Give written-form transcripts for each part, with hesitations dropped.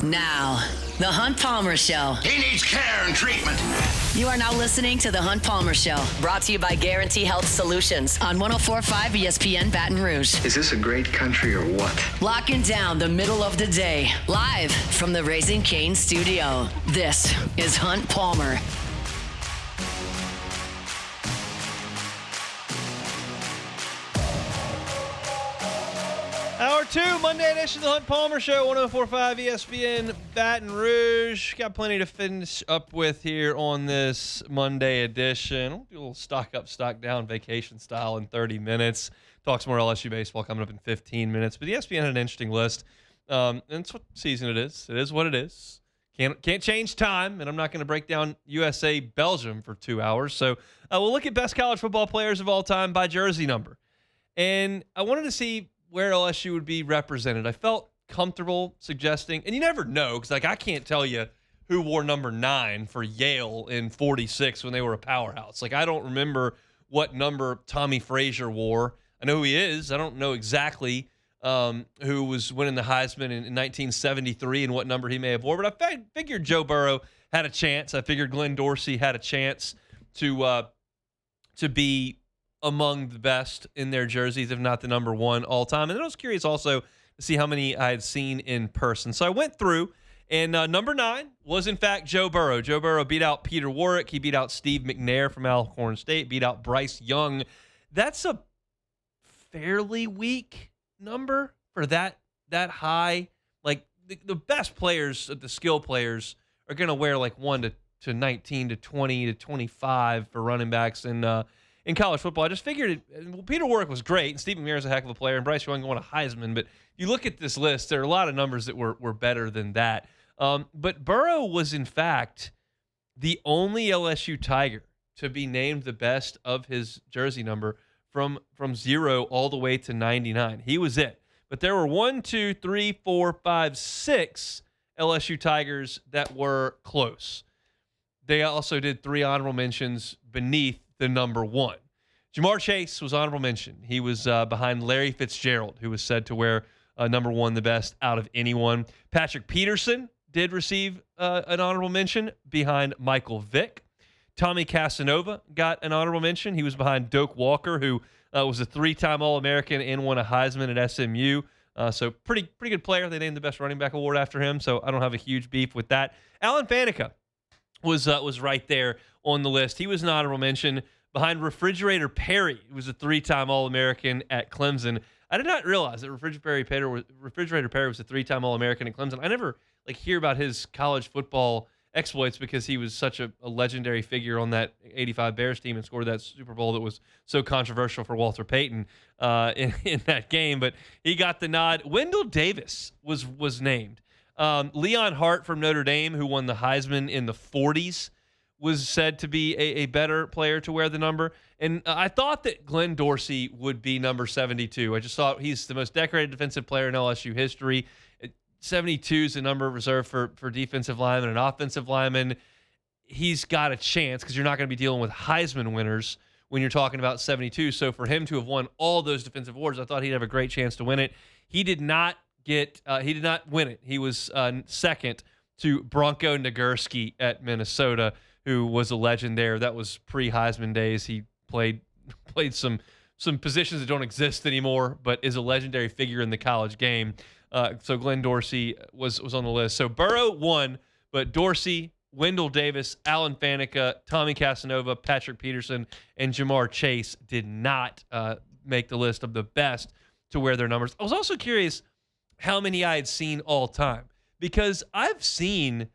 Now, The Hunt Palmer Show. He needs care and treatment. You are now listening to The Hunt Palmer Show, brought to you by Guarantee Health Solutions on 104.5 ESPN Baton Rouge. Is this a great country or what? Locking down the middle of the day, live from the Raising Cane studio. This is Hunt Palmer. Hour 2, Monday edition of the Hunt Palmer Show, 104.5 ESPN Baton Rouge. Got plenty to finish up with here on this Monday edition. We'll do a little stock up, stock down, vacation style in 30 minutes. Talk some more LSU baseball coming up in 15 minutes. But ESPN had an interesting list. And it's what season it is. It is what it is. Can't change time, and I'm not going to break down USA-Belgium for 2 hours. So we'll look at best college football players of all time by jersey number. And I wanted to see where LSU would be represented. I felt comfortable suggesting, and you never know, because I can't tell you who wore number 9 for Yale in 46 when they were a powerhouse. I don't remember what number Tommy Frazier wore. I know who he is. I don't know exactly who was winning the Heisman in 1973 and what number he may have wore, but I figured Joe Burrow had a chance. I figured Glenn Dorsey had a chance to be among the best in their jerseys, if not the number one all time. And then I was curious also to see how many I had seen in person. So I went through, and number 9 was, in fact, Joe Burrow. Joe Burrow beat out Peter Warrick. He beat out Steve McNair from Alcorn State, beat out Bryce Young. That's a fairly weak number for that high. The best players, the skill players, are going to wear 1 to 19 to 20 to 25 for running backs in college football. I just figured Peter Warrick was great, and Steve McNair is a heck of a player, and Bryce Young won a Heisman. But you look at this list, there are a lot of numbers that were better than that. But Burrow was, in fact, the only LSU Tiger to be named the best of his jersey number from 0 all the way to 99. He was it. But there were 1, 2, 3, 4, 5, 6 LSU Tigers that were close. They also did 3 honorable mentions beneath the number 1. Jamar Chase was honorable mention. He was behind Larry Fitzgerald, who was said to wear number 1 the best out of anyone. Patrick Peterson did receive an honorable mention behind Michael Vick. Tommy Casanova got an honorable mention. He was behind Doak Walker, who was a 3-time All-American and won a Heisman at SMU. So pretty good player. They named the best running back award after him, so I don't have a huge beef with that. Alan Faneca was right there on the list. He was an honorable mention behind Refrigerator Perry, who was a 3-time All-American at Clemson. I did not realize that Refrigerator Perry was a 3-time All-American at Clemson. I never hear about his college football exploits because he was such a legendary figure on that 85 Bears team and scored that Super Bowl that was so controversial for Walter Payton in that game. But he got the nod. Wendell Davis was named. Leon Hart from Notre Dame, who won the Heisman in the 40s, was said to be a better player to wear the number. And I thought that Glenn Dorsey would be number 72. I just thought he's the most decorated defensive player in LSU history. 72 is a number reserved for defensive linemen and offensive linemen. He's got a chance because you're not going to be dealing with Heisman winners when you're talking about 72. So for him to have won all those defensive awards, I thought he'd have a great chance to win it. He did not win it. He was second to Bronco Nagurski at Minnesota, who was a legend there. That was pre-Heisman days. He played some positions that don't exist anymore, but is a legendary figure in the college game. So Glenn Dorsey was on the list. So Burrow won, but Dorsey, Wendell Davis, Alan Faneca, Tommy Casanova, Patrick Peterson, and Jamar Chase did not make the list of the best to wear their numbers. I was also curious how many I had seen all time, because I've seen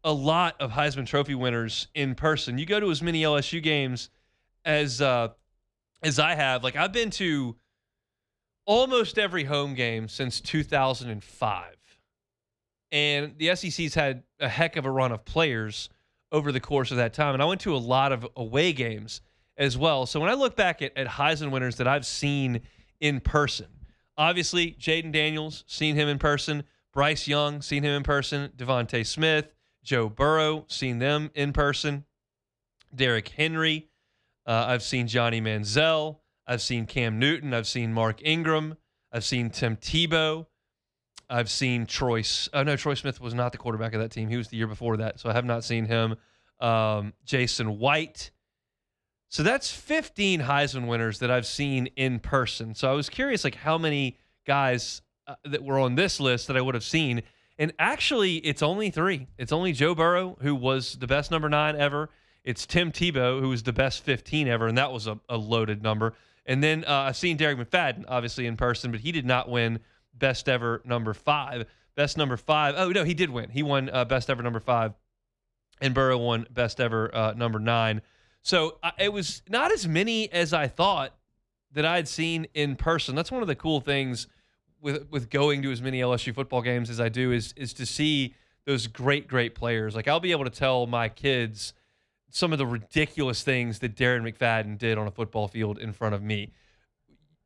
a lot of Heisman Trophy winners in person. You go to as many LSU games as I have. I've been to almost every home game since 2005. And the SEC's had a heck of a run of players over the course of that time. And I went to a lot of away games as well. So when I look back at Heisman winners that I've seen in person, obviously Jaden Daniels, seen him in person. Bryce Young, seen him in person. Devontae Smith, Joe Burrow, seen them in person. Derrick Henry, I've seen Johnny Manziel. I've seen Cam Newton. I've seen Mark Ingram. I've seen Tim Tebow. I've seen Troy Smith was not the quarterback of that team. He was the year before that, so I have not seen him. Jason White. So that's 15 Heisman winners that I've seen in person. So I was curious, like, how many guys that were on this list that I would have seen. And actually, it's only 3. It's only Joe Burrow, who was the best number 9 ever. It's Tim Tebow, who was the best 15 ever, and that was a loaded number. And then I've seen Derek McFadden, obviously, in person, but he did not win best ever number 5. Best number 5. Oh, no, he did win. He won best ever number 5, and Burrow won best ever number 9. So it was not as many as I thought that I'd seen in person. That's one of the cool things with going to as many LSU football games as I do is to see those great players. Like, I'll be able to tell my kids some of the ridiculous things that Darren McFadden did on a football field in front of me.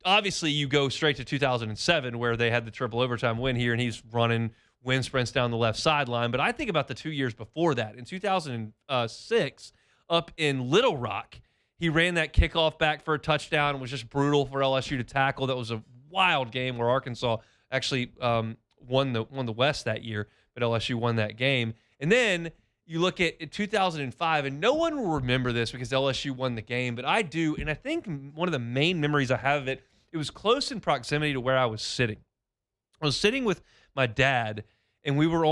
Obviously, you go straight to 2007 where they had the triple overtime win here, and he's running wind sprints down the left sideline. But I think about the 2 years before that. In 2006, up in Little Rock, he ran that kickoff back for a touchdown and was just brutal for LSU to tackle. That was a wild game where Arkansas actually won the West that year, but LSU won that game. And then you look at 2005, and no one will remember this because LSU won the game, but I do, and I think one of the main memories I have of it, it was close in proximity to where I was sitting. I was sitting with my dad, and we were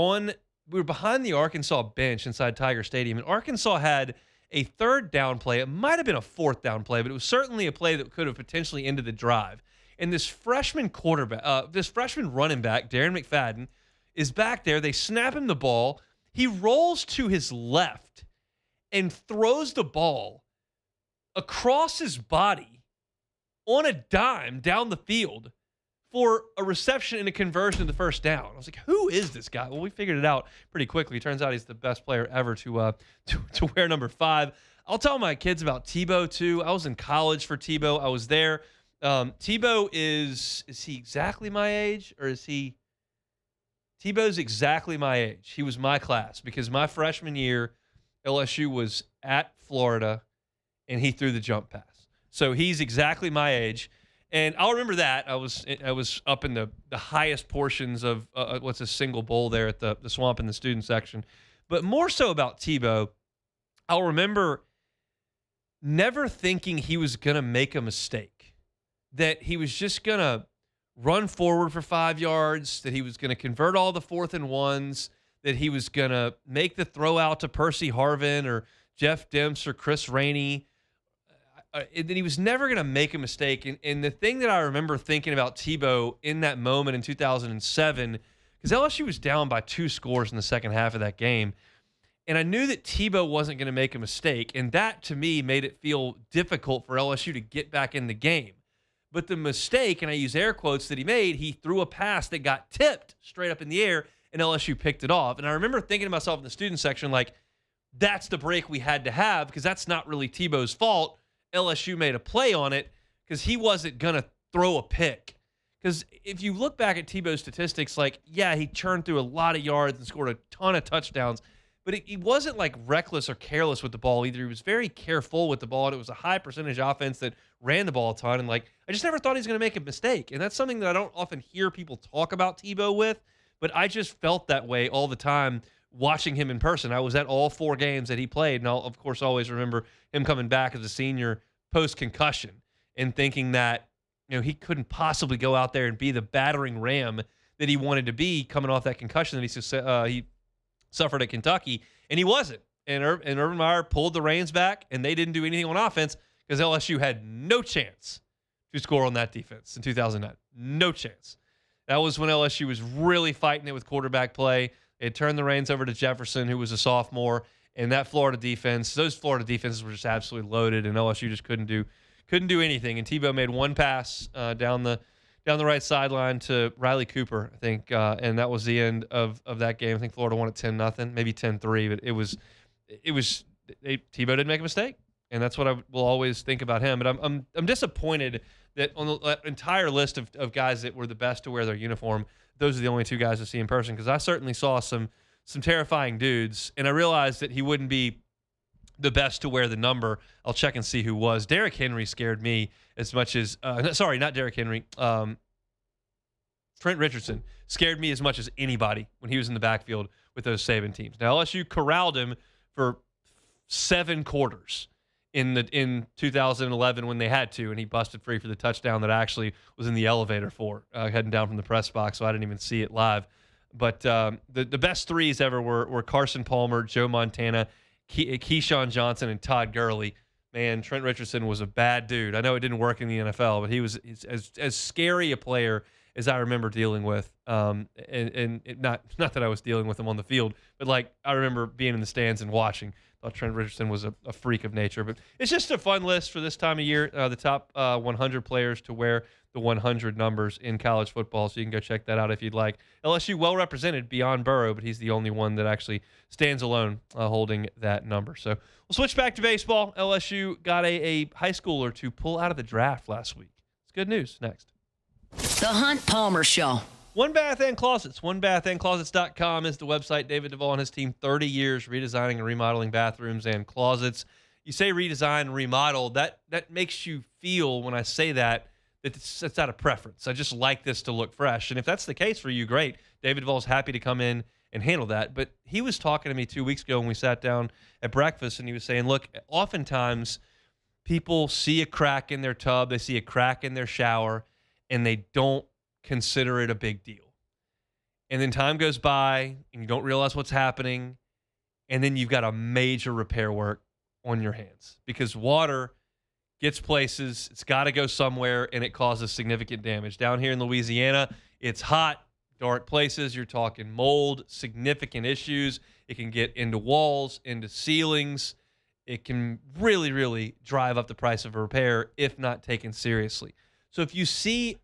behind the Arkansas bench inside Tiger Stadium, and Arkansas had a third down play. It might have been a fourth down play, but it was certainly a play that could have potentially ended the drive. And this freshman running back, Darren McFadden, is back there. They snap him the ball. He rolls to his left and throws the ball across his body on a dime down the field for a reception and a conversion of the first down. I was like, who is this guy? Well, we figured it out pretty quickly. Turns out he's the best player ever to wear number 5. I'll tell my kids about Tebow, too. I was in college for Tebow. I was there. Tebow is he exactly my age, or is he? Tebow's exactly my age. He was my class because my freshman year, LSU was at Florida, and he threw the jump pass. So he's exactly my age, and I'll remember that. I was up in the highest portions of what's a single bowl there at the Swamp in the student section. But more so about Tebow, I'll remember never thinking he was going to make a mistake, that he was just going to run forward for 5 yards, that he was going to convert all the 4th and 1s, that he was going to make the throw out to Percy Harvin or Jeff Demps or Chris Rainey, and that he was never going to make a mistake. And the thing that I remember thinking about Tebow in that moment in 2007, because LSU was down by 2 scores in the second half of that game, and I knew that Tebow wasn't going to make a mistake, and that, to me, made it feel difficult for LSU to get back in the game. But the mistake, and I use air quotes, that he made, he threw a pass that got tipped straight up in the air, and LSU picked it off. And I remember thinking to myself in the student section, like, that's the break we had to have because that's not really Tebow's fault. LSU made a play on it because he wasn't going to throw a pick. Because if you look back at Tebow's statistics, like, yeah, he churned through a lot of yards and scored a ton of touchdowns, but he wasn't like reckless or careless with the ball either. He was very careful with the ball, and it was a high percentage offense that ran the ball a ton. And like, I just never thought he was going to make a mistake. And that's something that I don't often hear people talk about Tebow with, but I just felt that way all the time watching him in person. I was at all 4 games that he played, and I'll, of course, always remember him coming back as a senior post-concussion and thinking that, he couldn't possibly go out there and be the battering ram that he wanted to be coming off that concussion that he suffered at Kentucky, and he wasn't. And Urban Meyer pulled the reins back, and they didn't do anything on offense because LSU had no chance to score on that defense in 2009. No chance. That was when LSU was really fighting it with quarterback play. They had turned the reins over to Jefferson, who was a sophomore, and that Florida defense, those Florida defenses were just absolutely loaded, and LSU just couldn't do anything. And Tebow made one pass down the right sideline to Riley Cooper, I think, and that was the end of that game. I think Florida won at 10-0, maybe 10-3, but it was Tebow didn't make a mistake, and that's what I will always think about him. But I'm disappointed that on the entire list of guys that were the best to wear their uniform, those are the only 2 guys to see in person, because I certainly saw some terrifying dudes, and I realized that he wouldn't be the best to wear the number. I'll check and see who was. Derrick Henry scared me as much as sorry, not Derrick Henry. Trent Richardson scared me as much as anybody when he was in the backfield with those Saban teams. Now, LSU corralled him for 7 quarters in 2011 when they had to, and he busted free for the touchdown that I actually was in the elevator for, heading down from the press box, so I didn't even see it live. But the best threes ever were Carson Palmer, Joe Montana, Keyshawn Johnson, and Todd Gurley. Man, Trent Richardson was a bad dude. I know it didn't work in the NFL, but he's as scary a player as I remember dealing with. Not that I was dealing with him on the field, but like I remember being in the stands and watching. Thought Trent Richardson was a freak of nature. But it's just a fun list for this time of year. The top 100 players to wear the 100 numbers in college football. So you can go check that out if you'd like. LSU well represented beyond Burrow, but he's the only one that actually stands alone holding that number. So we'll switch back to baseball. LSU got a high schooler to pull out of the draft last week. It's good news. Next. The Hunt Palmer Show. One Bath and Closets. OneBathAndClosets.com is the website. David Duvall and his team, 30 years redesigning and remodeling bathrooms and closets. You say redesign and remodel, that makes you feel, when I say that it's out of preference. I just like this to look fresh. And if that's the case for you, great. David Duvall is happy to come in and handle that. But he was talking to me 2 weeks ago when we sat down at breakfast, and he was saying, look, oftentimes people see a crack in their tub, they see a crack in their shower, and they don't consider it a big deal. And then time goes by and you don't realize what's happening. And then you've got a major repair work on your hands because water gets places. It's got to go somewhere and it causes significant damage. Down here in Louisiana, it's hot, dark places. You're talking mold, significant issues. It can get into walls, into ceilings. It can really, really drive up the price of a repair if not taken seriously. So if you see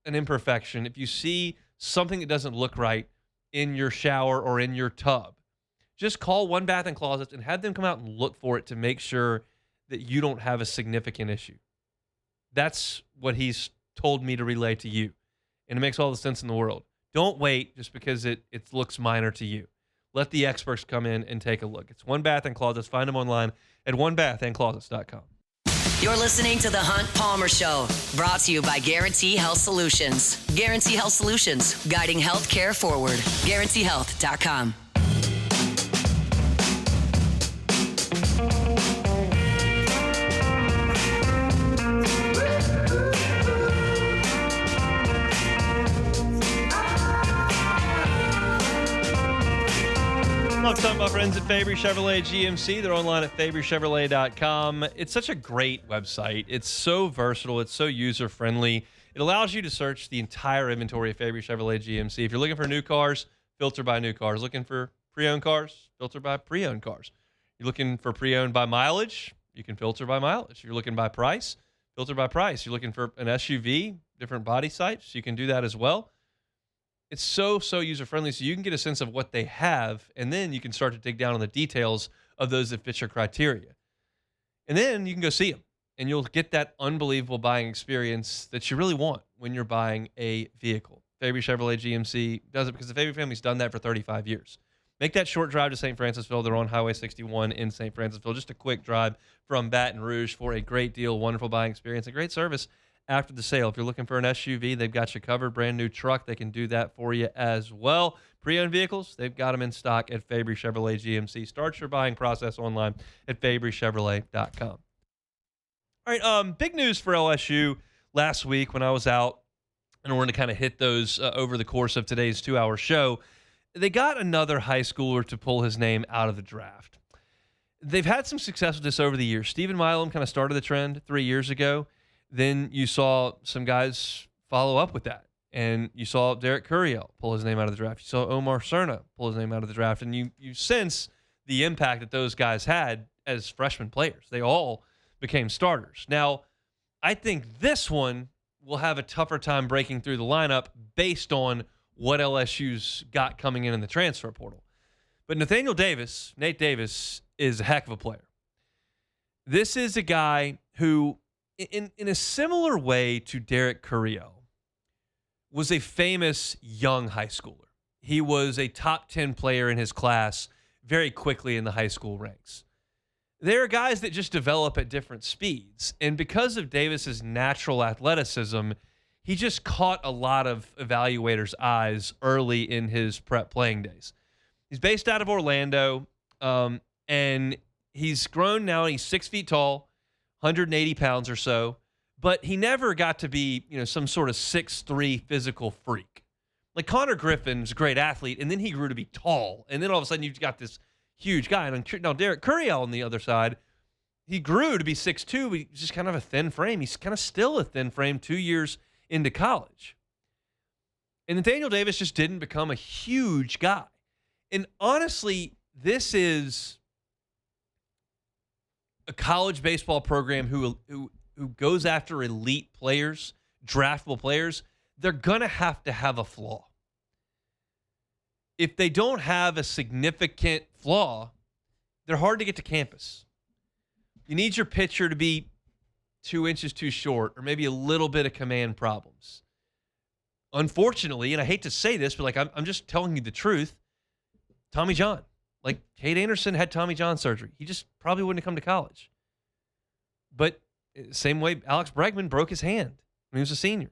an imperfection, if you see something that doesn't look right in your shower or in your tub, just call One Bath and Closets and have them come out and look for it to make sure that you don't have a significant issue. That's what he's told me to relay to you. And it makes all the sense in the world. Don't wait just because it looks minor to you. Let the experts come in and take a look. It's One Bath and Closets. Find them online at onebathandclosets.com. You're listening to The Hunt Palmer Show, brought to you by Guarantee Health Solutions. Guarantee Health Solutions, guiding healthcare forward. GuaranteeHealth.com. Love talking about friends at Fabry Chevrolet GMC. They're online at FabryChevrolet.com. It's such a great website. It's so versatile. It's so user-friendly. It allows you to search the entire inventory of Fabry Chevrolet GMC. If you're looking for new cars, filter by new cars. Looking for pre-owned cars, filter by pre-owned cars. You're looking for pre-owned by mileage, you can filter by mileage. You're looking by price, filter by price. You're looking for an SUV, different body types, you can do that as well. It's so user-friendly, so you can get a sense of what they have, and then you can start to dig down on the details of those that fit your criteria. And then you can go see them, and you'll get that unbelievable buying experience that you really want when you're buying a vehicle. Fabry Chevrolet GMC does it because the Fabry family's done that for 35 years. Make that short drive to St. Francisville. They're on Highway 61 in St. Francisville. Just a quick drive from Baton Rouge for a great deal, wonderful buying experience, and great service after the sale. If you're looking for an SUV, they've got you covered. Brand new truck, they can do that for you as well. Pre-owned vehicles, they've got them in stock at Fabry Chevrolet GMC. Start your buying process online at FabryChevrolet.com. All right, big news for LSU last week when I was out, and we're going to kind of hit those over the course of today's 2-hour show. They got another high schooler to pull his name out of the draft. They've had some success with this over the years. Stephen Milam kind of started the trend 3 years ago. Then you saw some guys follow up with that. And you saw Derek Curiel pull his name out of the draft. You saw Omar Cerna pull his name out of the draft. And you sense the impact that those guys had as freshman players. They all became starters. Now, I think this one will have a tougher time breaking through the lineup based on what LSU's got coming in the transfer portal. But Nate Davis, is a heck of a player. This is a guy who, in a similar way to Derek Curiel, was a famous young high schooler. He was a top 10 player in his class very quickly in the high school ranks. There are guys that just develop at different speeds. And because of Davis's natural athleticism, he just caught a lot of evaluators' eyes early in his prep playing days. He's based out of Orlando, and he's grown now. He's 6 feet tall, 180 pounds or so, but he never got to be, some sort of 6'3" physical freak. Like Connor Griffin's a great athlete, and then he grew to be tall, and then all of a sudden you've got this huge guy. And now Derek Curiel on the other side, he grew to be 6'2", but he's just kind of a thin frame. He's kind of still a thin frame 2 years into college. And Nathaniel Davis just didn't become a huge guy. And honestly, this is a college baseball program who goes after elite players, draftable players. They're going to have a flaw. If they don't have a significant flaw, they're hard to get to campus. You need your pitcher to be 2 inches too short or maybe a little bit of command problems. Unfortunately, and I hate to say this, but I'm just telling you the truth, Tommy John. Like Kate Anderson had Tommy John surgery. He just probably wouldn't have come to college. But same way Alex Bregman broke his hand when he was a senior.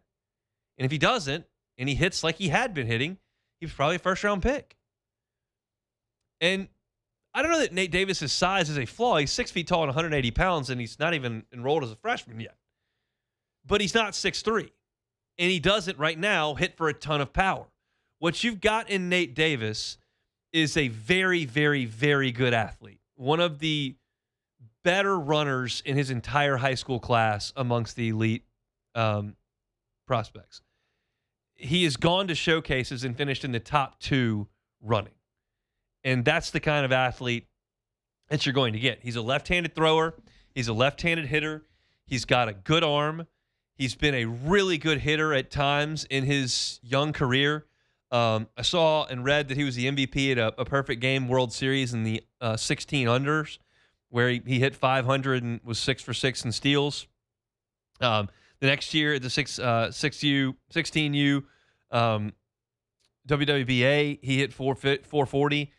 And if he doesn't, and he hits like he had been hitting, he was probably a first-round pick. And I don't know that Nate Davis's size is a flaw. He's 6 feet tall and 180 pounds, and he's not even enrolled as a freshman yet. But he's not 6'3". And he doesn't right now hit for a ton of power. What you've got in Nate Davis is a very, very, very good athlete. One of the better runners in his entire high school class amongst the elite prospects. He has gone to showcases and finished in the top 2 running. And that's the kind of athlete that you're going to get. He's a left-handed thrower. He's a left-handed hitter. He's got a good arm. He's been a really good hitter at times in his young career. I saw and read that he was the MVP at a Perfect Game World Series in the 16 unders, where he hit 500 and was 6 for 6 in steals. The next year at the 16U WWBA, he hit 440.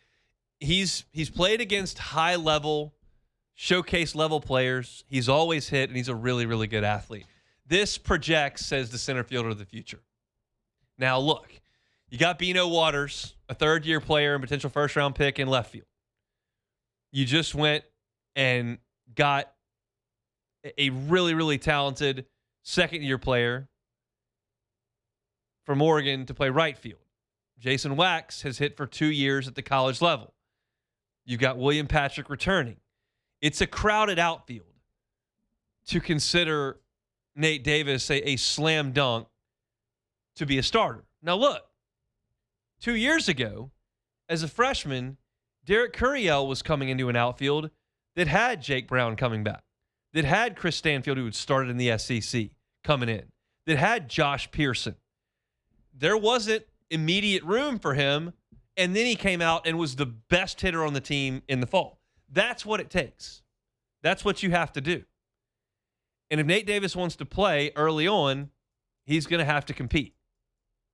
He's played against high-level, showcase-level players. He's always hit, and he's a really, really good athlete. This projects as the center fielder of the future. Now, look, you got Bino Waters, a third-year player and potential first-round pick in left field. You just went and got a really, really talented second-year player from Oregon to play right field. Jason Wax has hit for 2 years at the college level. You've got William Patrick returning. It's a crowded outfield to consider Nate Davis a slam dunk to be a starter. Now look, 2 years ago, as a freshman, Derek Curiel was coming into an outfield that had Jake Brown coming back, that had Chris Stanfield, who had started in the SEC, coming in, that had Josh Pearson. There wasn't immediate room for him, and then he came out and was the best hitter on the team in the fall. That's what it takes. That's what you have to do. And if Nate Davis wants to play early on, he's going to have to compete.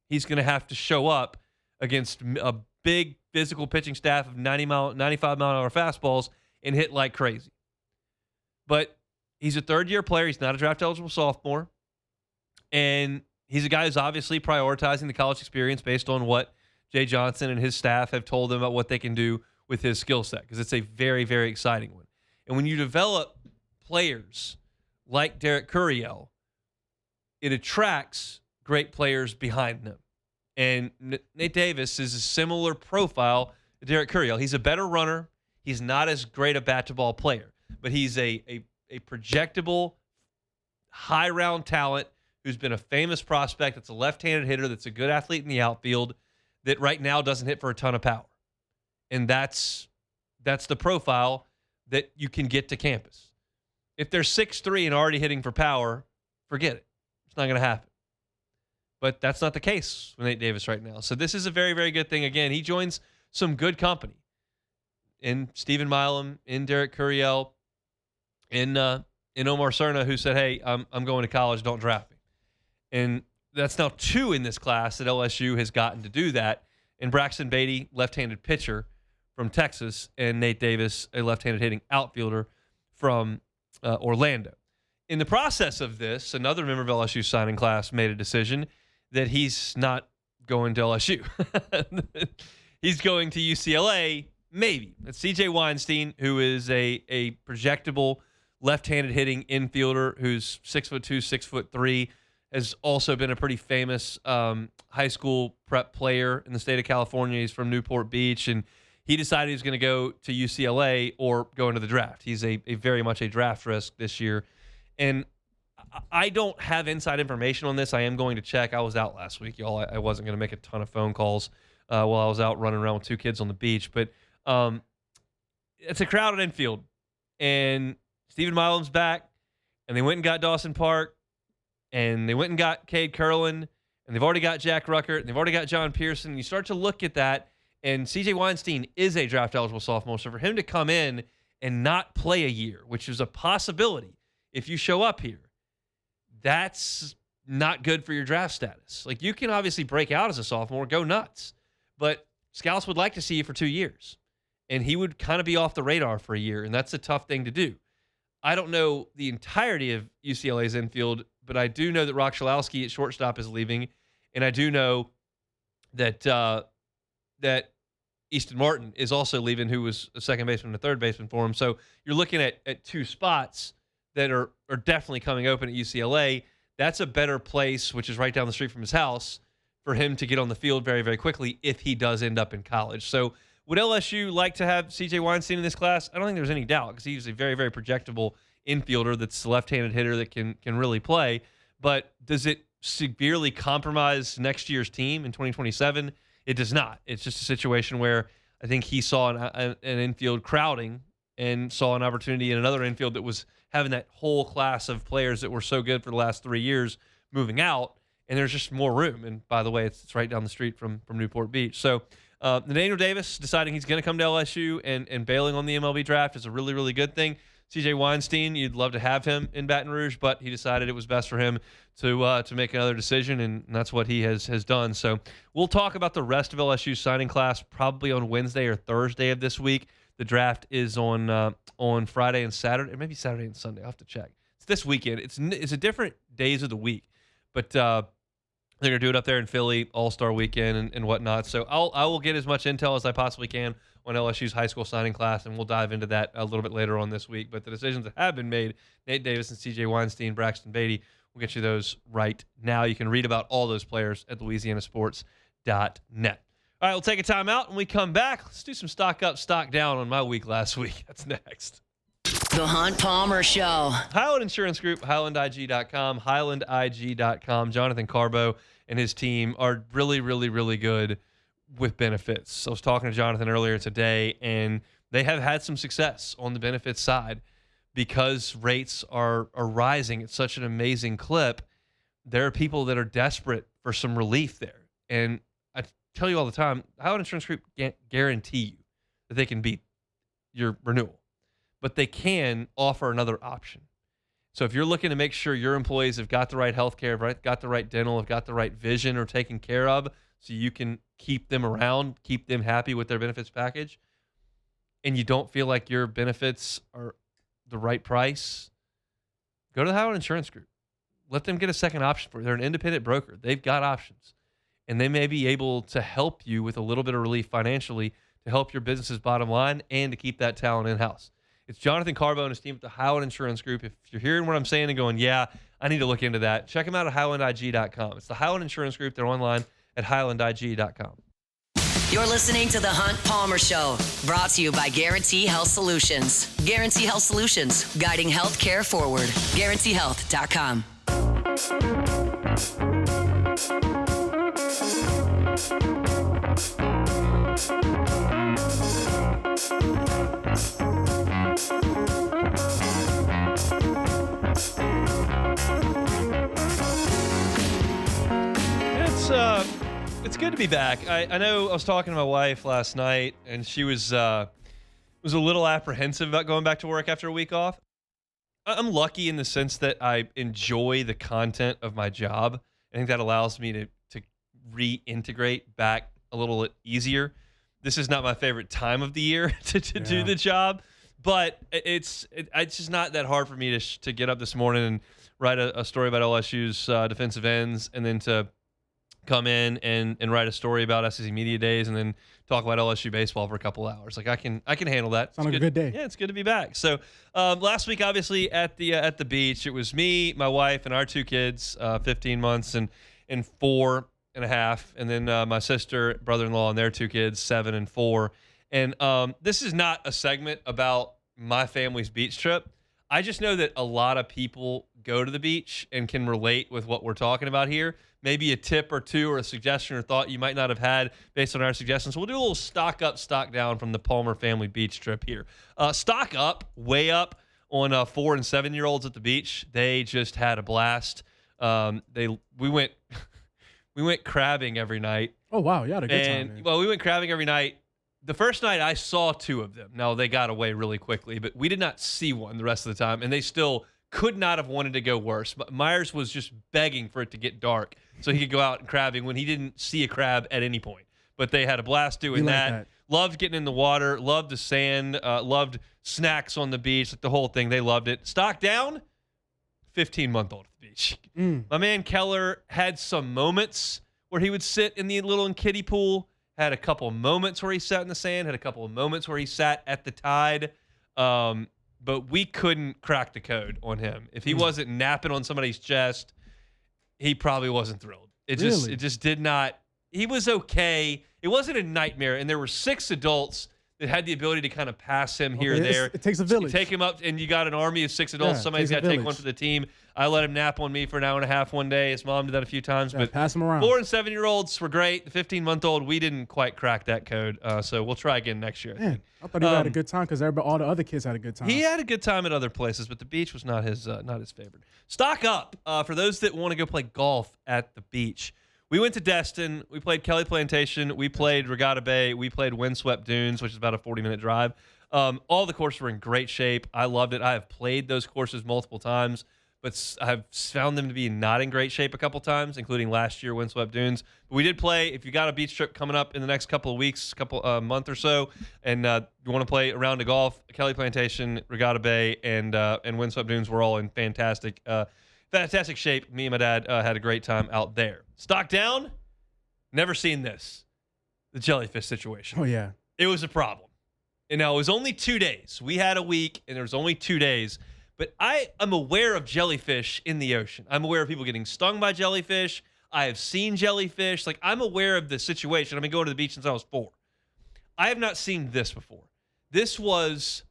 He's going to have to show up against a big physical pitching staff of 95-mile-an-hour fastballs and hit like crazy. But he's a third-year player. He's not a draft-eligible sophomore. And he's a guy who's obviously prioritizing the college experience based on what Jay Johnson and his staff have told him about what they can do with his skill set, because it's a very, very exciting one. And when you develop players like Derek Curiel, it attracts great players behind them. And Nate Davis is a similar profile to Derek Curiel. He's a better runner. He's not as great a bat-to-ball player, but he's a projectable, high-round talent who's been a famous prospect that's a left-handed hitter, that's a good athlete in the outfield, that right now doesn't hit for a ton of power. And that's the profile that you can get to campus. If they're 6'3" and already hitting for power, forget it. It's not going to happen. But that's not the case with Nate Davis right now. So this is a very, very good thing. Again, he joins some good company in Stephen Milam, in Derek Curiel, in Omar Cerna, who said, hey, I'm going to college, don't draft me. And that's now 2 in this class that LSU has gotten to do that. And Braxton Beatty, left-handed pitcher from Texas, and Nate Davis, a left-handed hitting outfielder from Orlando. in the process of this, another member of LSU signing class made a decision that he's not going to LSU. He's going to UCLA, maybe. It's CJ Weinstein, who is a projectable left-handed hitting infielder who's 6'2", 6'3", has also been a pretty famous high school prep player in the state of California. He's from Newport Beach, and he decided he was going to go to UCLA or go into the draft. He's a very much a draft risk this year. And I don't have inside information on this. I am going to check. I was out last week, y'all. I wasn't going to make a ton of phone calls while I was out running around with 2 kids on the beach. But it's a crowded infield. And Stephen Milam's back, and they went and got Dawson Park, and they went and got Cade Curlin, and they've already got Jack Ruckert, and they've already got John Pearson. You start to look at that, and CJ Weinstein is a draft-eligible sophomore. So for him to come in and not play a year, which is a possibility if you show up here, that's not good for your draft status. Like, you can obviously break out as a sophomore, go nuts, but scouts would like to see you for 2 years, and he would kind of be off the radar for a year, and that's a tough thing to do. I don't know the entirety of UCLA's infield, but I do know that Rock Shalowski at shortstop is leaving, and I do know that that Easton Martin is also leaving, who was a second baseman and a third baseman for him. So you're looking at 2 spots that are definitely coming open at UCLA. That's a better place, which is right down the street from his house, for him to get on the field very, very quickly if he does end up in college. So would LSU like to have CJ Weinstein in this class? I don't think there's any doubt, because he's a very, very projectable infielder that's a left-handed hitter that can really play. But does it severely compromise next year's team in 2027? It does not. It's just a situation where I think he saw an infield crowding and saw an opportunity in another infield that was having that whole class of players that were so good for the last 3 years moving out, and there's just more room. And by the way, it's right down the street from Newport Beach. So Nathaniel Davis deciding he's going to come to LSU and bailing on the MLB draft is a really, really good thing. CJ Weinstein, you'd love to have him in Baton Rouge, but he decided it was best for him to make another decision, and that's what he has done. So we'll talk about the rest of LSU's signing class probably on Wednesday or Thursday of this week. The draft is on Friday and Saturday, or maybe Saturday and Sunday. I'll have to check. It's this weekend. It's a different days of the week, but they're gonna do it up there in Philly, All-Star Weekend and whatnot. So I will get as much intel as I possibly can on LSU's high school signing class, and we'll dive into that a little bit later on this week. But the decisions that have been made, Nate Davis and CJ Weinstein, Braxton Beatty, we'll get you those right now. You can read about all those players at louisianasports.net. All right, we'll take a timeout. When we come back, let's do some stock up, stock down on my week last week. That's next. The Hunt Palmer Show. Highland Insurance Group, HighlandIG.com, HighlandIG.com. Jonathan Carbo and his team are really, really, really good with benefits. I was talking to Jonathan earlier today, and they have had some success on the benefits side because rates are rising at such an amazing clip. There are people that are desperate for some relief there. And I tell you all the time, Highland Insurance Group can't guarantee you that they can beat your renewal, but they can offer another option. So if you're looking to make sure your employees have got the right health care, right, got the right dental, have got the right vision or taken care of, so you can keep them around, keep them happy with their benefits package, and you don't feel like your benefits are the right price, go to the Highland Insurance Group. Let them get a second option for you. They're an independent broker. They've got options, and they may be able to help you with a little bit of relief financially to help your business's bottom line and to keep that talent in-house. It's Jonathan Carbo and his team at the Highland Insurance Group. If you're hearing what I'm saying and going, yeah, I need to look into that, check them out at HighlandIG.com. It's the Highland Insurance Group. They're online at HighlandIG.com. You're listening to The Hunt Palmer Show, brought to you by Guarantee Health Solutions. Guarantee Health Solutions, guiding healthcare forward. GuaranteeHealth.com. It's good to be back. I know I was talking to my wife last night, and she was a little apprehensive about going back to work after a week off. I'm lucky in the sense that I enjoy the content of my job. I think that allows me to reintegrate back a little easier. This is not my favorite time of the year to do the job, But it's just not that hard for me to get up this morning and write a story about LSU's defensive ends, and then to come in and write a story about SEC Media Days, and then talk about LSU baseball for a couple hours. Like I can handle that. Sounds like a good day. Yeah, it's good to be back. So last week, obviously at the beach, it was me, my wife, and our 2 kids, 15 months and 4.5, and then my sister, brother-in-law, and their 2 kids, 7 and 4. And this is not a segment about my family's beach trip. I just know that a lot of people go to the beach and can relate with what we're talking about here. Maybe a tip or two or a suggestion or thought you might not have had based on our suggestions. We'll do a little stock up, stock down from the Palmer family beach trip here. Stock up, way up on 4 and 7-year-olds at the beach. They just had a blast. We went crabbing every night. Oh, wow. You had a good time, man. Well, we went crabbing every night. The first night I saw 2 of them. Now, they got away really quickly, but we did not see one the rest of the time, and they still could not have wanted to go worse. But Myers was just begging for it to get dark so he could go out and crabbing when he didn't see a crab at any point. But they had a blast doing that. Loved getting in the water, loved the sand, loved snacks on the beach, like the whole thing. They loved it. Stock down, 15-month-old at the beach. My man Keller had some moments where he would sit in the little kiddie pool, had a couple moments where he sat in the sand, had a couple of moments where he sat at the tide. But we couldn't crack the code on him. If he wasn't napping on somebody's chest, he probably wasn't thrilled. It just did not. He was okay. It wasn't a nightmare, and there were 6 adults that had the ability to kind of pass him here or there. It takes a village. You take him up, and you got an army of 6 adults. Somebody's got to take one for the team. I let him nap on me for an hour and a half one day. His mom did that a few times. Yeah, but pass him around. 4 and 7-year-olds were great. The 15-month-old, we didn't quite crack that code. So we'll try again next year. Man, I thought he had a good time because all the other kids had a good time. He had a good time at other places, but the beach was not his favorite. Stock up for those that want to go play golf at the beach. We went to Destin. We played Kelly Plantation. We played Regatta Bay. We played Windswept Dunes, which is about a 40-minute drive. All the courses were in great shape. I loved it. I have played those courses multiple times, but I've found them to be not in great shape a couple times, including last year, Windswept Dunes. But we did play. If you got a beach trip coming up in the next couple of weeks, month or so, and you want to play a round of golf, Kelly Plantation, Regatta Bay, and Windswept Dunes were all in fantastic shape. Me and my dad had a great time out there. Stock down, never seen this. The jellyfish situation. Oh, yeah. It was a problem. And now it was only 2 days. We had a week, and there was only 2 days. But I am aware of jellyfish in the ocean. I'm aware of people getting stung by jellyfish. I have seen jellyfish. Like, I'm aware of the situation. I've been going to the beach since I was 4. I have not seen this before. This was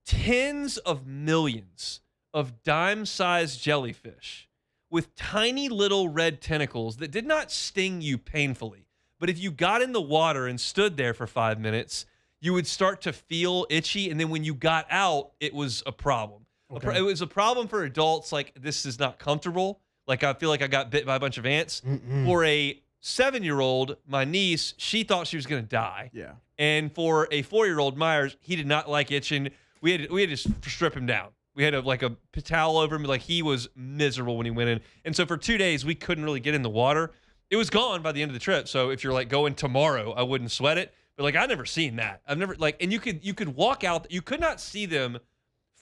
tens of millions of dime-sized jellyfish with tiny little red tentacles that did not sting you painfully. But if you got in the water and stood there for 5 minutes, you would start to feel itchy, and then when you got out, it was a problem. Okay. It was a problem for adults, like, this is not comfortable. Like, I feel like I got bit by a bunch of ants. For a 7-year-old, my niece, she thought she was going to die. Yeah. And for a 4-year-old, Myers, he did not like itching. We had to strip him down. We had a towel over him. Like, he was miserable when he went in. And so for 2 days, we couldn't really get in the water. It was gone by the end of the trip. So if you're, like, going tomorrow, I wouldn't sweat it. But, like, I've never seen that. I've never, like, and you could walk out. You could not see them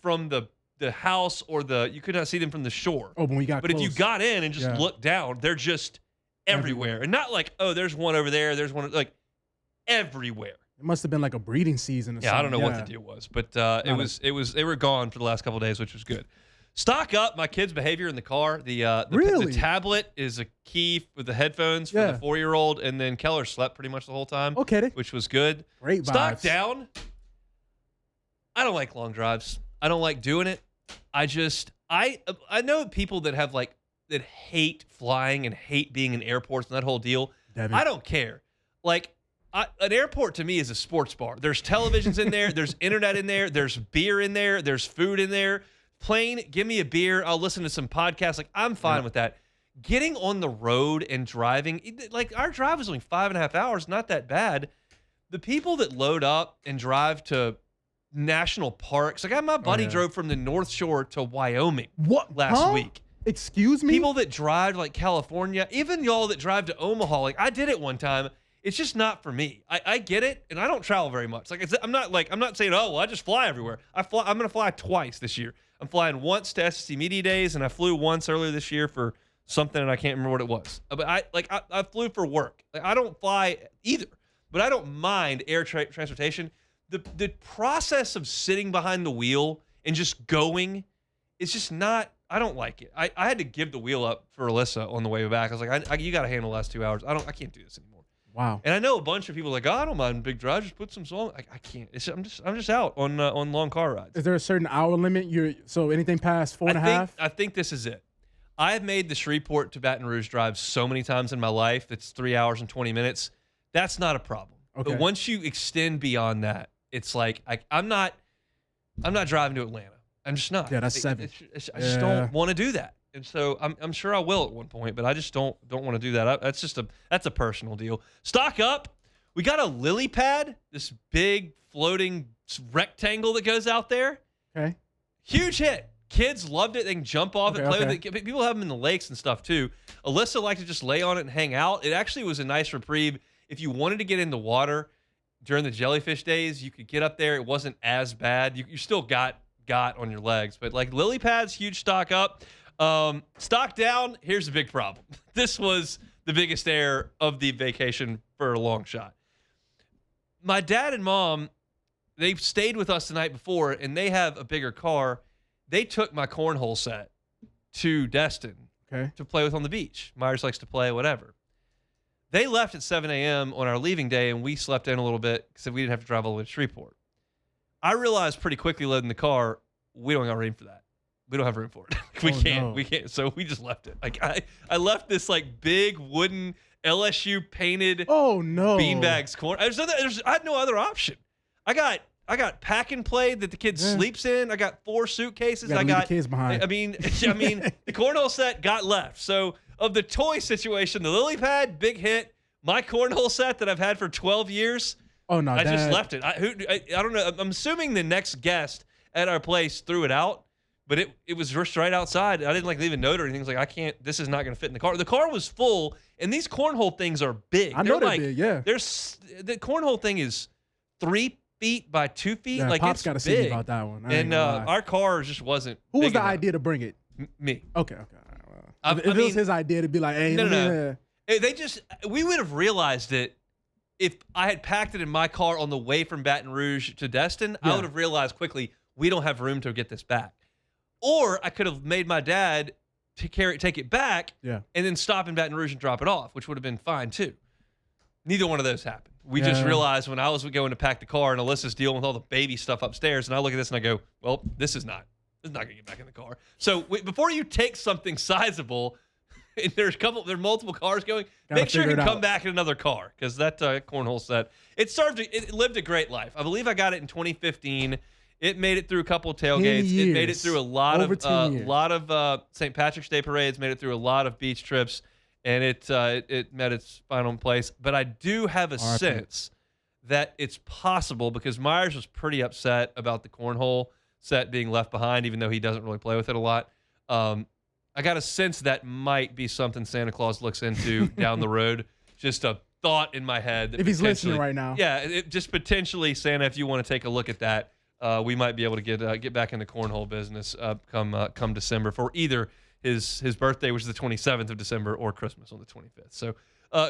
from the house or you could not see them from the shore. Oh, when we got But close. if you got in and just looked down, they're just everywhere. And not like, oh, there's one over there. There's one, like, everywhere. It must have been like a breeding season or something. I don't know what the deal was, but they were gone for the last couple of days, which was good. Stock up my kids' behavior in the car. The tablet is a key with the headphones for the 4-year-old, and then Keller slept pretty much the whole time. Okay. Which was good. Great vibes. Stock down. I don't like long drives. I don't like doing it. I know people that have that hate flying and hate being in airports and that whole deal. Devin. I don't care. Like, an airport to me is a sports bar. There's televisions in there. There's internet in there. There's beer in there. There's food in there. Plane, give me a beer. I'll listen to some podcasts. Like, I'm fine with that. Getting on the road and driving, like, our drive was only 5.5 hours. Not that bad. The people that load up and drive to national parks, like, my buddy drove from the North Shore to Wyoming last week. Excuse me? People that drive, like, California, even y'all that drive to Omaha, like, I did it one time. it's just not for me. I get it, and I don't travel very much. I'm not saying, oh, well, I just fly everywhere. I'm going to fly twice this year. I'm flying once to SEC Media Days, and I flew once earlier this year for something, and I can't remember what it was. But I flew for work. I don't fly either, but I don't mind air transportation. The process of sitting behind the wheel and just going is just not. I don't like it. I had to give the wheel up for Alyssa on the way back. I was like, you got to handle the last 2 hours. I can't do this anymore. Wow. And I know a bunch of people are like, oh, I don't mind big drives. Just put some song. I can't. I'm just out on long car rides. Is there a certain hour limit? So anything past 4.5? I think this is it. I have made the Shreveport to Baton Rouge drive so many times in my life. It's 3 hours and 20 minutes. That's not a problem. Okay. But once you extend beyond that, it's like I'm not driving to Atlanta. I'm just not. Yeah, that's 7. I just don't want to do that. And so I'm sure I will at one point, but I just don't want to do that. That's a personal deal. Stock up. We got a lily pad, this big floating rectangle that goes out there. Okay. Huge hit. Kids loved it. They can jump off and play with it. People have them in the lakes and stuff too. Alyssa liked to just lay on it and hang out. It actually was a nice reprieve. If you wanted to get in the water during the jellyfish days, you could get up there. It wasn't as bad. You still got on your legs, but like lily pads, huge stock up. Stock down, here's a big problem. This was the biggest error of the vacation for a long shot. My dad and mom, they stayed with us the night before, and they have a bigger car. They took my cornhole set to Destin to play with on the beach. Myers likes to play, whatever. They left at 7 a.m. on our leaving day, and we slept in a little bit because we didn't have to drive all the way to Shreveport. I realized pretty quickly loading the car, we don't got room for that. We don't have room for it. We can't. So we just left it. Like I left this like big wooden LSU painted beanbags corner. I had no other option. I got pack and play that the kid sleeps in. I got 4 suitcases. I got the kids behind. I mean, the cornhole set got left. So of the toy situation, the lily pad, big hit. My cornhole set that I've had for 12 years. Oh no! I just left it. I don't know. I'm assuming the next guest at our place threw it out, but it was just right outside. I didn't leave a note or anything. It's like I can't. This is not going to fit in the car. The car was full, and these cornhole things are big. I know they're big. Yeah. The cornhole thing is 3 feet by 2 feet. Yeah, like Pop's it's got to see about that one. And our car just wasn't. Who was the enough. idea to bring it? Me. Okay. Well, if it was his idea to be like, hey, no. We would have realized it. If I had packed it in my car on the way from Baton Rouge to Destin, I would have realized quickly we don't have room to get this back. Or I could have made my dad take it back and then stop in Baton Rouge and drop it off, which would have been fine too. Neither one of those happened. We just realized when I was going to pack the car and Alyssa's dealing with all the baby stuff upstairs, and I look at this and I go, well, this is not going to get back in the car. So before you take something sizable, and there's multiple cars going, make sure you can come back in another car, because that cornhole set, it lived a great life. I believe I got it in 2015. It made it through a couple of tailgates. It made it through a lot of St. Patrick's Day parades, made it through a lot of beach trips, and it met its final place. But I do have a sense that it's possible, because Myers was pretty upset about the cornhole set being left behind, even though he doesn't really play with it a lot. I got a sense that might be something Santa Claus looks into down the road. Just a thought in my head. If he's listening right now. Yeah, just potentially, Santa, if you want to take a look at that, we might be able to get back in the cornhole business come December for either his birthday, which is the 27th of December, or Christmas on the 25th. So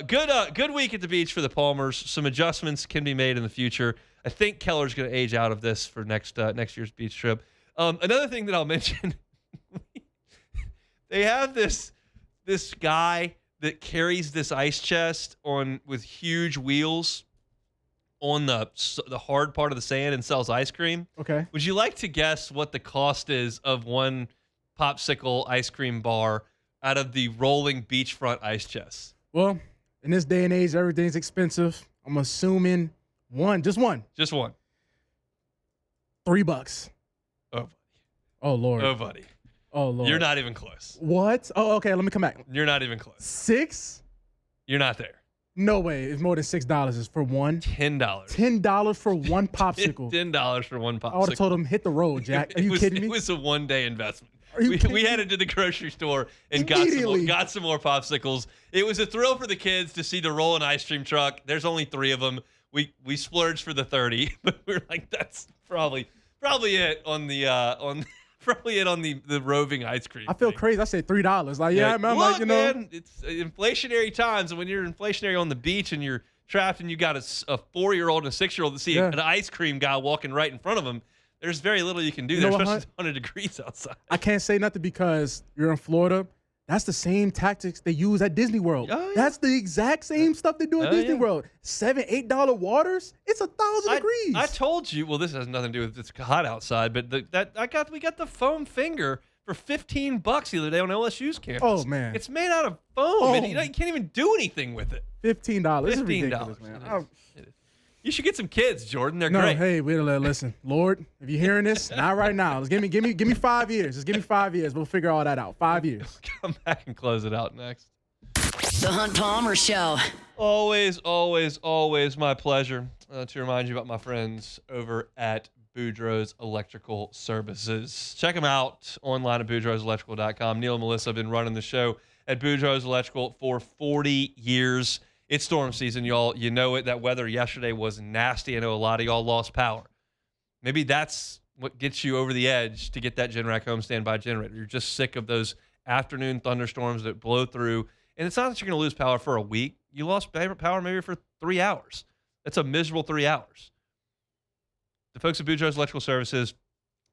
good week at the beach for the Palmers. Some adjustments can be made in the future. I think Keller's going to age out of this for next year's beach trip. Another thing that I'll mention. They have this guy that carries this ice chest with huge wheels on the hard part of the sand and sells ice cream. Okay. Would you like to guess what the cost is of one popsicle ice cream bar out of the rolling beachfront ice chest? Well, in this day and age, everything's expensive. I'm assuming just one. $3. Oh, buddy. Oh, Lord. Oh, buddy. Oh, Lord. You're not even close. What? Oh, okay. Let me come back. You're not even close. 6? You're not there. No way. It's more than $6. It's for one. $10. $10 for one popsicle. $10 for one popsicle. I would have told him, hit the road, Jack. Are you kidding me? It was a one-day investment. We headed to the grocery store and got some more popsicles. It was a thrill for the kids to see the rolling ice cream truck. There's only 3 of them. We splurged for the 30, but we were like, that's probably it on the probably it on the roving ice cream. I feel crazy. I said $3. Like, yeah, man, look, man, it's inflationary times, and when you're inflationary on the beach and you're trapped and you got a 4-year-old and a 6-year-old to see an ice cream guy walking right in front of them, there's very little you can do there, especially 100 degrees outside. I can't say nothing because you're in Florida. That's the same tactics they use at Disney World. Oh, yeah. That's the exact same stuff they do at Disney World. $7, $8 waters. It's 1,000 degrees. I told you. Well, this has nothing to do with it's hot outside, but we got the foam finger for $15 the other day on LSU's campus. Oh man, it's made out of foam. And you can't even do anything with it. $15. $15, man. You should get some kids, Jordan. They're no, great. Hey, listen, Lord, if you're hearing this, not right now. Just give me 5 years. Just give me 5 years. We'll figure all that out. 5 years. Come back and close it out next. The Hunt Palmer Show. Always, always, always my pleasure to remind you about my friends over at Boudreaux's Electrical Services. Check them out online at boudreauxelectrical.com. Neil and Melissa have been running the show at Boudreaux's Electrical for 40 years. It's storm season, y'all. You know it. That weather yesterday was nasty. I know a lot of y'all lost power. Maybe that's what gets you over the edge to get that Generac home standby generator. You're just sick of those afternoon thunderstorms that blow through. And it's not that you're going to lose power for a week. You lost power maybe for 3 hours. That's a miserable 3 hours. The folks at Boudreaux's Electrical Services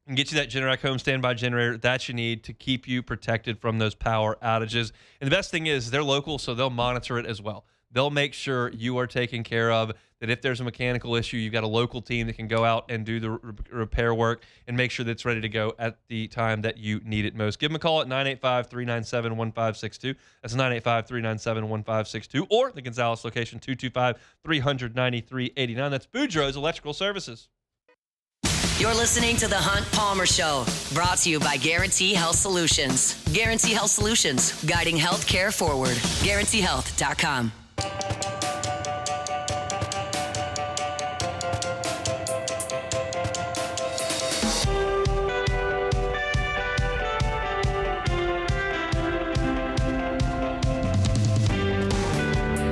can get you that Generac home standby generator that you need to keep you protected from those power outages. And the best thing is they're local, so they'll monitor it as well. They'll make sure you are taken care of, that if there's a mechanical issue, you've got a local team that can go out and do the repair work and make sure that it's ready to go at the time that you need it most. Give them a call at 985-397-1562. That's 985-397-1562. Or the Gonzales location, 225-393-89. That's Boudreaux's Electrical Services. You're listening to The Hunt Palmer Show, brought to you by Guarantee Health Solutions. Guarantee Health Solutions, guiding healthcare forward. GuaranteeHealth.com.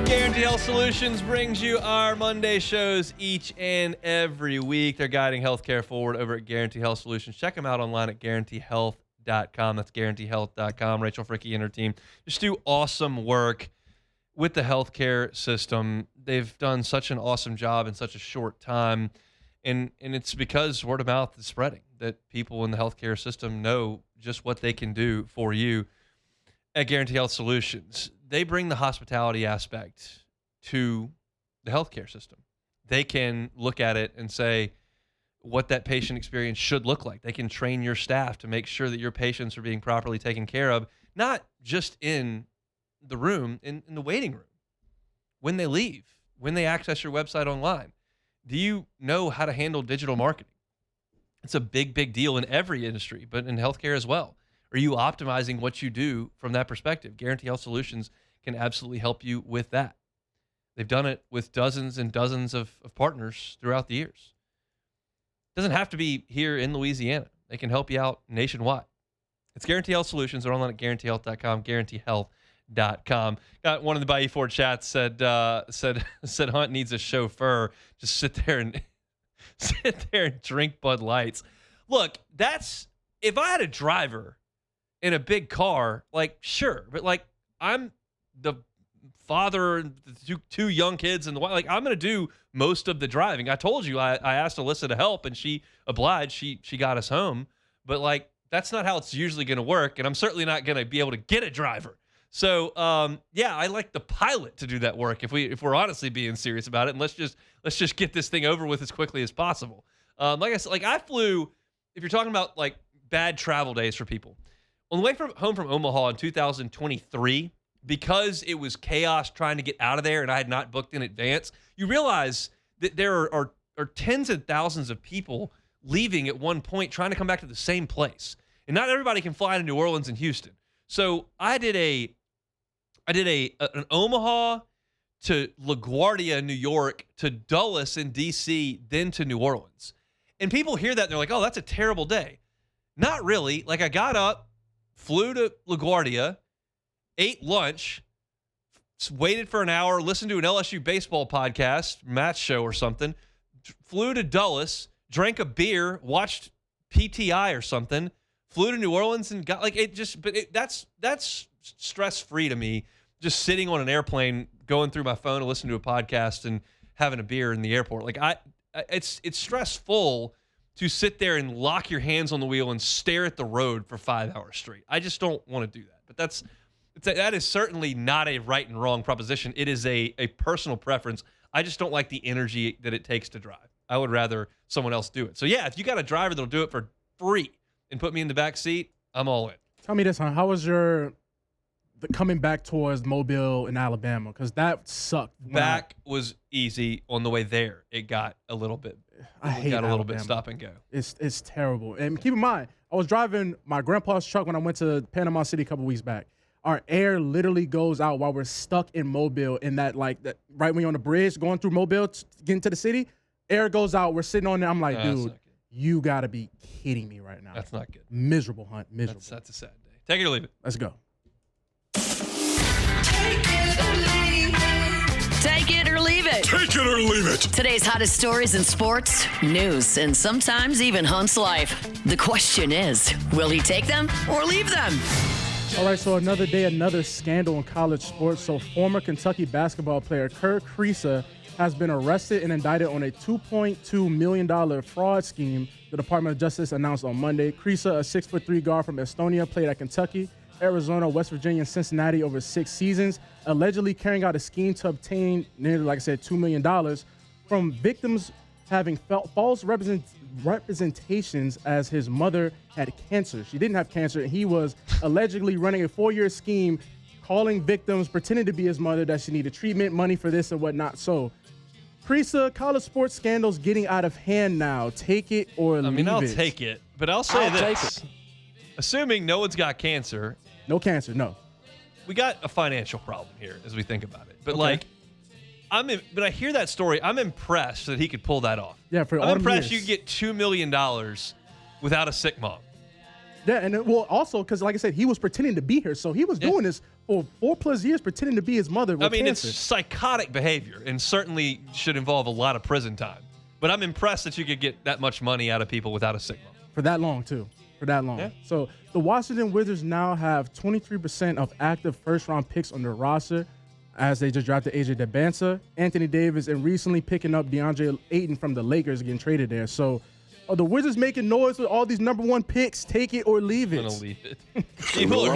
Guarantee Health Solutions brings you our Monday shows each and every week. They're guiding healthcare forward over at Guarantee Health Solutions. Check them out online at GuaranteeHealth.com. That's GuaranteeHealth.com. Rachel Fricke and her team just do awesome work with the healthcare system. They've done such an awesome job in such a short time, and it's because word of mouth is spreading, that people in the healthcare system know just what they can do for you at Guarantee Health Solutions. They bring the hospitality aspect to the healthcare system. They can look at it and say what that patient experience should look like. They can train your staff to make sure that your patients are being properly taken care of, not just in the room, in the waiting room, when they leave, when they access your website online. Do you know how to handle digital marketing? It's a big, big deal in every industry, but in healthcare as well. Are you optimizing what you do from that perspective? Guarantee Health Solutions can absolutely help you with that. They've done it with dozens and dozens of partners throughout the years. It doesn't have to be here in Louisiana. They can help you out nationwide. It's Guarantee Health Solutions. They're online at GuaranteeHealth.com, GuaranteeHealth.com. Got one of the Bayou Ford chats said Hunt needs a chauffeur. Just sit there and drink Bud Lights. Look, if I had a driver in a big car, like, sure, but like, I'm the father and two young kids and the wife, like, I'm going to do most of the driving. I told you, I asked Alyssa to help and she obliged. She got us home, but like, that's not how it's usually going to work. And I'm certainly not going to be able to get a driver. So, yeah, I like the pilot to do that work if we're honestly being serious about it. And let's just get this thing over with as quickly as possible. Like I said, like, I flew, if you're talking about like bad travel days for people, on the way home from Omaha in 2023, because it was chaos trying to get out of there and I had not booked in advance, you realize that there are tens of thousands of people leaving at one point trying to come back to the same place. And not everybody can fly to New Orleans and Houston. So I did an Omaha to LaGuardia, New York, to Dulles in D.C., then to New Orleans. And people hear that and they're like, oh, that's a terrible day. Not really. Like, I got up, flew to LaGuardia, ate lunch, waited for an hour, listened to an LSU baseball podcast, match show or something, flew to Dulles, drank a beer, watched PTI or something, flew to New Orleans and got that's stress-free to me, just sitting on an airplane, going through my phone and listening to a podcast and having a beer in the airport. Like it's stressful to sit there and lock your hands on the wheel and stare at the road for 5 hours straight. I just don't want to do that. But that is certainly not a right and wrong proposition. It is a personal preference. I just don't like the energy that it takes to drive. I would rather someone else do it. So, yeah, if you got a driver that'll do it for free and put me in the back seat, I'm all in. Tell me this, how was the coming back towards Mobile in Alabama? Because that sucked. Back was easy. On the way there, it got a little bit. I hate got a little bit Alabama. stop and go. It's terrible. And keep in mind, I was driving my grandpa's truck when I went to Panama City a couple weeks back. Our air literally goes out while we're stuck in Mobile. In that right when you're on the bridge going through Mobile, getting to the city, air goes out. We're sitting on there. I'm like, dude, you gotta be kidding me right now. That's not good. Miserable, Hunt. Miserable. That's a sad day. Take it or leave it. Let's go. Take it or leave it. Take it or leave it. Today's hottest stories in sports, news, and sometimes even Hunt's life. The question is, will he take them or leave them? All right, so another day, another scandal in college sports. So former Kentucky basketball player Kerr Kriisa has been arrested and indicted on a $2.2 million fraud scheme, the Department of Justice announced on Monday. Kriisa, a 6'3" guard from Estonia, played at Kentucky, Arizona, West Virginia, and Cincinnati over 6 seasons, allegedly carrying out a scheme to obtain nearly, like I said, $2 million from victims having false representations as his mother had cancer. She didn't have cancer, and he was allegedly running a 4-year scheme, calling victims, pretending to be his mother, that she needed treatment, money for this and whatnot. So, Kriisa, college sports scandals getting out of hand now. Take it or leave it. I'll take it, but I'll say this. Assuming no one's got cancer. No cancer, no. We got a financial problem here as we think about it. But, when I hear that story, I'm impressed that he could pull that off. Yeah, I'm impressed you get $2 million without a sick mom. Yeah, and also because, like I said, he was pretending to be her, so he was doing this for 4+ years, pretending to be his mother with cancer. It's psychotic behavior, and certainly should involve a lot of prison time. But I'm impressed that you could get that much money out of people without a sick mom. For that long, too. For that long. Yeah. So the Washington Wizards now have 23% of active first-round picks on their roster, as they just drafted AJ Debinsa, Anthony Davis, and recently picking up DeAndre Ayton from the Lakers, getting traded there. So are the Wizards making noise with all these number 1 picks? Take it or leave it. I'm going to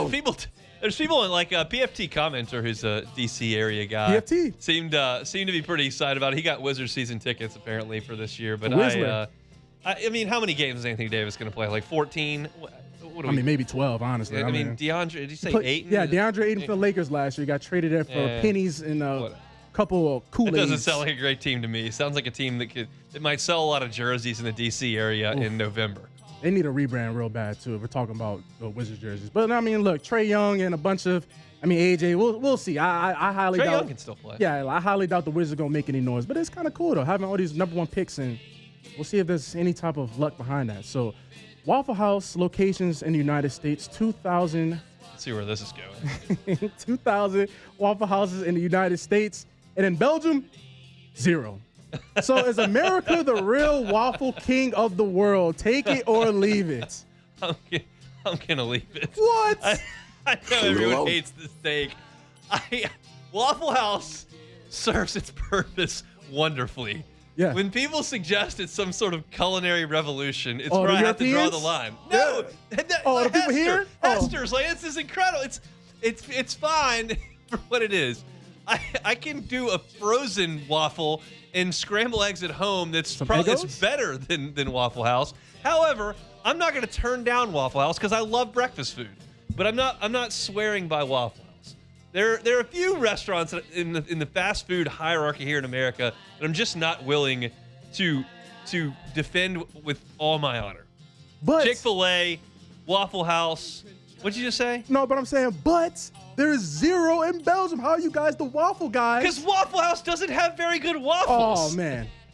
leave it. There's people in like a PFT commenter who's a DC area guy. PFT seemed to be pretty excited about it. He got Wizards season tickets apparently for this year. But I mean, how many games is Anthony Davis going to play? Like 14? Maybe 12, honestly. I mean, DeAndre, did you say Ayton? Yeah, DeAndre Ayton for the Lakers last year. He got traded there for pennies and a couple of Kool-Aids. It doesn't sound like a great team to me. It sounds like a team that might sell a lot of jerseys in the D.C. area in November. They need a rebrand real bad, too, if we're talking about the Wizards jerseys. But, I mean, look, Trae Young and a bunch of, AJ, we'll see. I highly doubt. Trae Young can still play. Yeah, I highly doubt the Wizards are going to make any noise. But it's kind of cool, though, having all these number 1 picks, and we'll see if there's any type of luck behind that. So, Waffle House locations in the United States, 2,000. Let's see where this is going. 2,000 Waffle Houses in the United States. And in Belgium, 0. So is America the real waffle king of the world? Take it or leave it. I'm going to leave it. What? I know everyone hates this take. Waffle House serves its purpose wonderfully. Yeah. When people suggest it's some sort of culinary revolution, it's where I have to draw the line. No. The people here? Hester's like, this is incredible. It's fine for what it is. I can do a frozen waffle and scramble eggs at home that's better than Waffle House. However, I'm not going to turn down Waffle House because I love breakfast food. But I'm not swearing by Waffle House. There are a few restaurants in the fast food hierarchy here in America that I'm just not willing to defend with all my honor. But Chick-fil-A, Waffle House. What'd you just say? No, but I'm saying, but there's 0 in Belgium. How are you guys the waffle guys? Because Waffle House doesn't have very good waffles.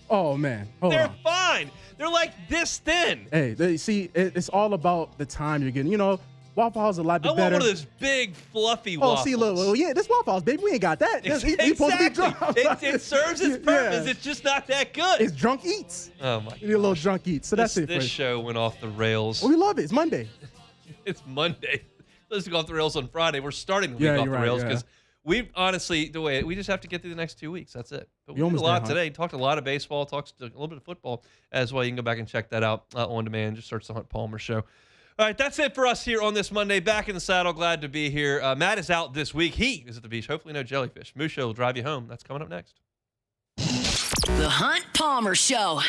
Oh, man. They're fine. They're like this thin. Hey, see, it's all about the time you're getting. Waffle House is a lot I want better. one of those big, fluffy Oh, waffles. see, look, yeah, this Waffle House, baby, we ain't got that. It's supposed to be drunk. It serves its purpose. Yeah. It's just not that good. It's drunk eats. Oh, my God. You need a little drunk eats. So that's it. This show went off the rails. Well, we love it. It's Monday. It's Monday. Let's go off the rails on Friday. We're starting the week Yeah, off you're the right, rails yeah. because we honestly, we just have to get through the next 2 weeks. That's it. But we did a almost lot there, today. Talked a lot of baseball. Talked a little bit of football as well. You can go back and check that out on demand. Just search the Hunt Palmer Show. All right, that's it for us here on this Monday. Back in the saddle. Glad to be here. Matt is out this week. He is at the beach. Hopefully no jellyfish. Moose Show will drive you home. That's coming up next. The Hunt Palmer Show.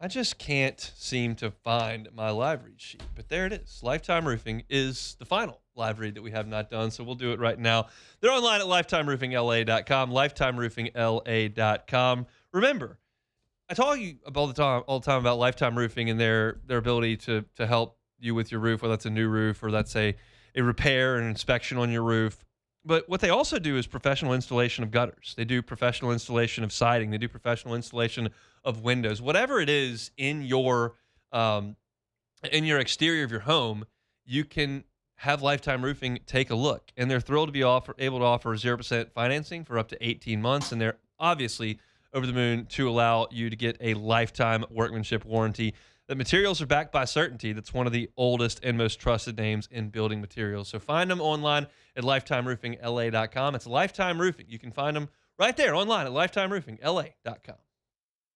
I just can't seem to find my live read sheet, but there it is. Lifetime Roofing is the final live read that we have not done, so we'll do it right now. They're online at lifetimeroofingla.com, lifetimeroofingla.com. Remember, I talk you all the time about Lifetime Roofing and their ability to help you with your roof, whether that's a new roof or that's a repair and inspection on your roof. But what they also do is professional installation of gutters. They do professional installation of siding. They do professional installation of windows. Whatever it is in your exterior of your home, you can have Lifetime Roofing take a look. And they're thrilled to be able to offer 0% financing for up to 18 months. And they're obviously over the moon to allow you to get a lifetime workmanship warranty. The materials are backed by Certainty. That's one of the oldest and most trusted names in building materials. So find them online at lifetimeroofingla.com. It's Lifetime Roofing. You can find them right there online at lifetimeroofingla.com.